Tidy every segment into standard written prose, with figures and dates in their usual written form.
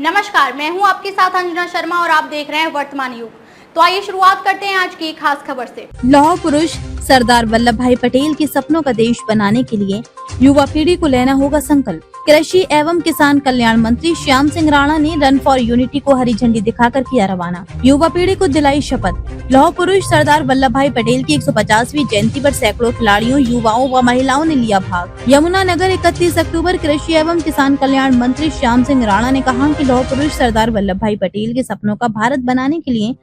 नमस्कार, मैं हूं आपके साथ अंजना शर्मा और आप देख रहे हैं वर्तमान युग। तो आइए शुरुआत करते हैं आज की खास खबर से। लौह पुरुष सरदार वल्लभ भाई पटेल के सपनों का देश बनाने के लिए युवा पीढ़ी को लेना होगा संकल्प। कृषि एवं किसान कल्याण मंत्री श्याम सिंह राणा ने रन फॉर यूनिटी को हरी झंडी दिखाकर किया रवाना। युवा पीढ़ी को दिलाई शपथ। लौह पुरुष सरदार वल्लभ भाई पटेल की 150वीं जयंती पर सैकड़ों खिलाड़ियों, युवाओं व महिलाओं ने लिया भाग। यमुनानगर 31 अक्टूबर। कृषि एवं किसान कल्याण मंत्री श्याम सिंह राणा ने कहा कि लौह पुरुष सरदार वल्लभ भाई पटेल के सपनों का भारत बनाने के लिए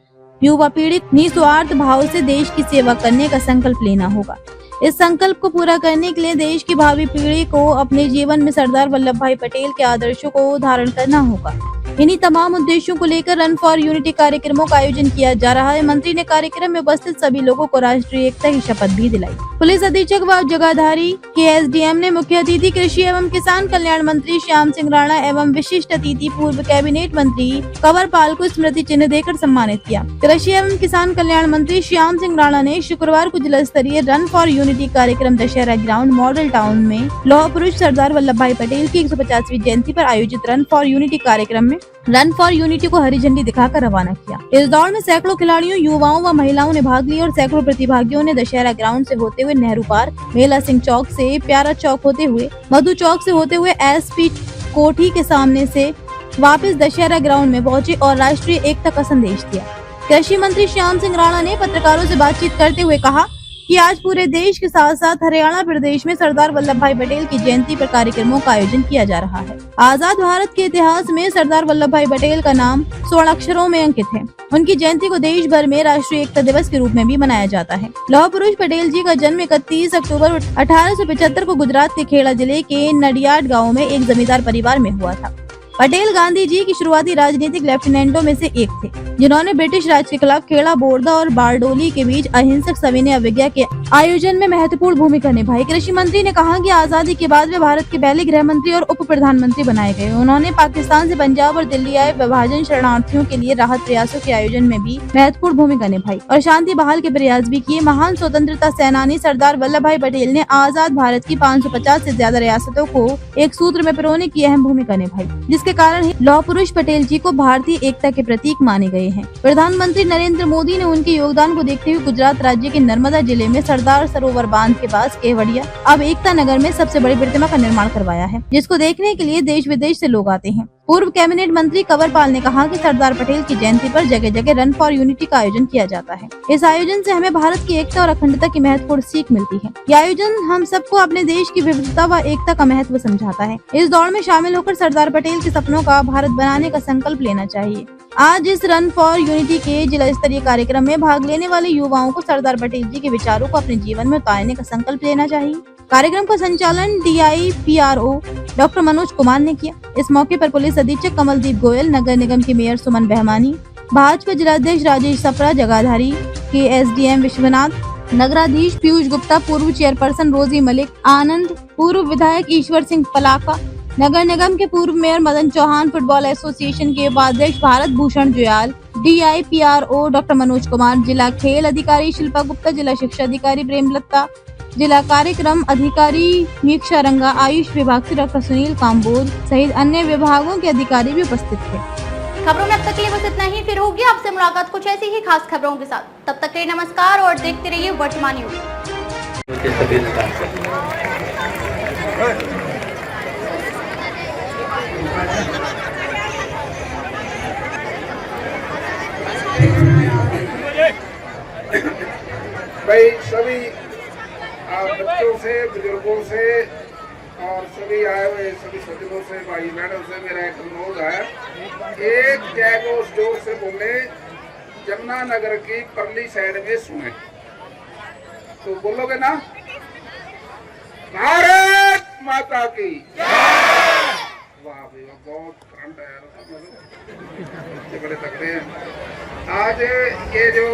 युवा पीढ़ी निस्वार्थ भाव से देश की सेवा करने का संकल्प लेना होगा। इस संकल्प को पूरा करने के लिए देश की भावी पीढ़ी को अपने जीवन में सरदार वल्लभ भाई पटेल के आदर्शों को धारण करना होगा। इन्हीं तमाम उद्देश्यों को लेकर रन फॉर यूनिटी कार्यक्रमों का आयोजन किया जा रहा है। मंत्री ने कार्यक्रम में उपस्थित सभी लोगों को राष्ट्रीय एकता की शपथ भी दिलाई। पुलिस अधीक्षक व जगाधारी के एसडीएम ने मुख्य अतिथि कृषि एवं किसान कल्याण मंत्री श्याम सिंह राणा एवं विशिष्ट अतिथि पूर्व कैबिनेट मंत्री कंवर पाल को स्मृति चिन्ह देकर सम्मानित किया। कृषि एवं किसान कल्याण मंत्री श्याम सिंह राणा ने शुक्रवार को जिला स्तरीय रन फॉर यूनिटी कार्यक्रम दशहरा ग्राउंड मॉडल टाउन में लौह पुरुष सरदार वल्लभ भाई पटेल की 150वीं जयंती पर आयोजित रन फॉर यूनिटी कार्यक्रम में रन फॉर यूनिटी को हरी झंडी दिखाकर रवाना किया। इस दौड़ में सैकड़ों खिलाड़ियों, युवाओं व महिलाओं ने भाग लिया और सैकड़ों प्रतिभागियों ने दशहरा ग्राउंड से होते हुए नेहरू पार्क, मेला सिंह चौक से प्यारा चौक होते हुए मधु चौक से होते हुए एसपी कोठी के सामने से वापस दशहरा ग्राउंड में पहुंचे और राष्ट्रीय एकता का संदेश दिया। कृषि मंत्री श्याम सिंह राणा ने पत्रकारों से बातचीत करते हुए कहा कि आज पूरे देश के साथ साथ हरियाणा प्रदेश में सरदार वल्लभ भाई पटेल की जयंती पर कार्यक्रमों का आयोजन किया जा रहा है। आजाद भारत के इतिहास में सरदार वल्लभ भाई पटेल का नाम स्वर्ण अक्षरों में अंकित है। उनकी जयंती को देश भर में राष्ट्रीय एकता दिवस के रूप में भी मनाया जाता है। लौह पुरुष पटेल जी का जन्म 31 अक्टूबर 1875 को गुजरात के खेड़ा जिले के नडियाड गाँव में एक जमींदार परिवार में हुआ था। पटेल गांधी जी की शुरुआती राजनीतिक लेफ्टिनेंटों में से एक थे, जिन्होंने ब्रिटिश राज के खिलाफ खेड़ा, बोरदा और बारडोली के बीच अहिंसक सविनय अवज्ञा के आयोजन में महत्वपूर्ण भूमिका निभाई। कृषि मंत्री ने कहा कि आजादी के बाद वे भारत के पहले गृह मंत्री और उप प्रधानमंत्री बनाए गए। उन्होंने पाकिस्तान से पंजाब और दिल्ली आए विभाजन शरणार्थियों के लिए राहत प्रयासों के आयोजन में भी महत्वपूर्ण भूमिका निभाई और शांति बहाल के प्रयास भी किए। महान स्वतंत्रता सेनानी सरदार वल्लभ भाई पटेल ने आजाद भारत की 550 से ज्यादा रियासतों को एक सूत्र में पिरोने की अहम भूमिका निभाई, जिसके कारण ही लौह पुरुष पटेल जी को भारतीय एकता के प्रतीक माने गए हैं। प्रधानमंत्री नरेंद्र मोदी ने उनके योगदान को देखते हुए गुजरात राज्य के नर्मदा जिले में सरदार सरोवर बांध के पास केवड़िया अब एकता नगर में सबसे बड़ी प्रतिमा का निर्माण करवाया है, जिसको देखने के लिए देश विदेश से लोग आते हैं। पूर्व कैबिनेट मंत्री कंवर पाल ने कहा कि सरदार पटेल की जयंती पर जगह जगह रन फॉर यूनिटी का आयोजन किया जाता है। इस आयोजन से हमें भारत की एकता और अखंडता की महत्वपूर्ण सीख मिलती है। यह आयोजन हम सबको अपने देश की विविधता व एकता का महत्व समझाता है। इस दौड़ में शामिल होकर सरदार पटेल के सपनों का भारत बनाने का संकल्प लेना चाहिए। आज इस रन फॉर यूनिटी के जिला स्तरीय कार्यक्रम में भाग लेने वाले युवाओं को सरदार पटेल जी के विचारों को अपने जीवन में उतारने का संकल्प लेना चाहिए। कार्यक्रम का संचालन DIPRO डॉक्टर मनोज कुमार ने किया। इस मौके पर पुलिस अधीक्षक कमलदीप गोयल, नगर निगम के मेयर सुमन बहमानी, भाजपा जिलाध्यक्ष राजेश सप्रा, जगाधारी के SDM विश्वनाथ, नगराधीश पीयूष गुप्ता, पूर्व चेयरपर्सन रोजी मलिक, आनंद, पूर्व विधायक ईश्वर सिंह पलाका, नगर निगम के पूर्व mayor Madan Chauhan, football association के उपाध्यक्ष भारत भूषण जुयाल, DIPRO डॉक्टर मनोज कुमार, जिला खेल अधिकारी शिल्पा गुप्ता, जिला शिक्षा अधिकारी प्रेमलता, जिला कार्यक्रम अधिकारी मीक्षा रंगा, आयुष विभाग से डॉक्टर सुनील काम्बोज सहित अन्य विभागों के अधिकारी भी उपस्थित थे। खबरों में अब तक के लिए बस इतना ही। फिर होगी आपसे मुलाकात कुछ ऐसी ही खास खबरों के साथ। तब तक के लिए नमस्कार और देखते रहिए वर्तमान युग। भाई सभी बच्चों से, बुजुर्गों से और सभी आए हुए सभी सज्जनों से, भाई बहनों से मेरा एक अनुरोध है, एक जय घोष जोर से बोले, यमुनानगर की परली साइड में सुने। तो बोलोगे ना? भारत माता की वाह भाई वाह, बहुत ठंड है यार, बड़े तगड़े हैं। आज ये जो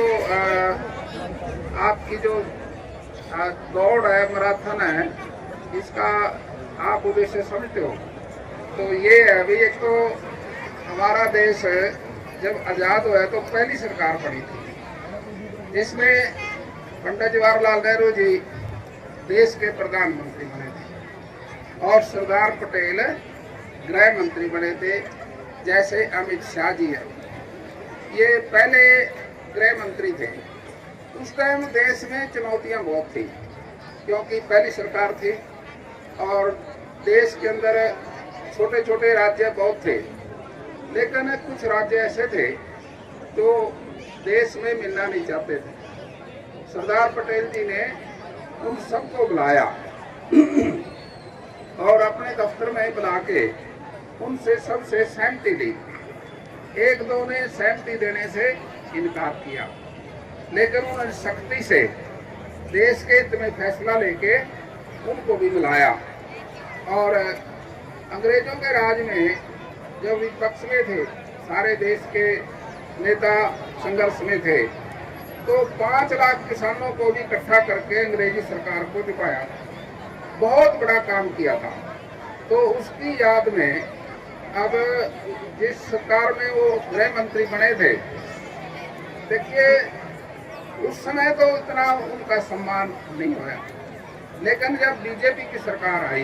आपकी जो दौड़ है, मैराथन है, इसका आप उद्देश्य समझते हो। तो ये है अभी, एक तो हमारा देश जब आज़ाद हुआ तो पहली सरकार बनी थी, जिसमें पंडित जवाहरलाल नेहरू जी देश के प्रधानमंत्री बने थे और सरदार पटेल गृह मंत्री बने थे। जैसे अमित शाह जी हैं, ये पहले गृह मंत्री थे। उस टाइम देश में चुनौतियां बहुत थी, क्योंकि पहली सरकार थी और देश के अंदर छोटे छोटे राज्य बहुत थे, लेकिन कुछ राज्य ऐसे थे जो देश में मिलना नहीं चाहते थे। सरदार पटेल जी ने उन सबको बुलाया और अपने दफ्तर में बुला के उनसे सबसे सहमति ली। एक दो ने सहमति देने से इनकार किया, लेकिन उन्होंने सख्ती से देश के हित में फैसला लेके उनको भी बुलाया। और अंग्रेजों के राज में जब विपक्ष में थे, सारे देश के नेता संघर्ष में थे, तो 5 लाख किसानों को भी इकट्ठा करके अंग्रेजी सरकार को दिखाया। बहुत बड़ा काम किया था। तो उसकी याद में अब जिस सरकार में वो गृह मंत्री बने थे, देखिए उस समय तो इतना उनका सम्मान नहीं हुआ, लेकिन जब बीजेपी की सरकार आई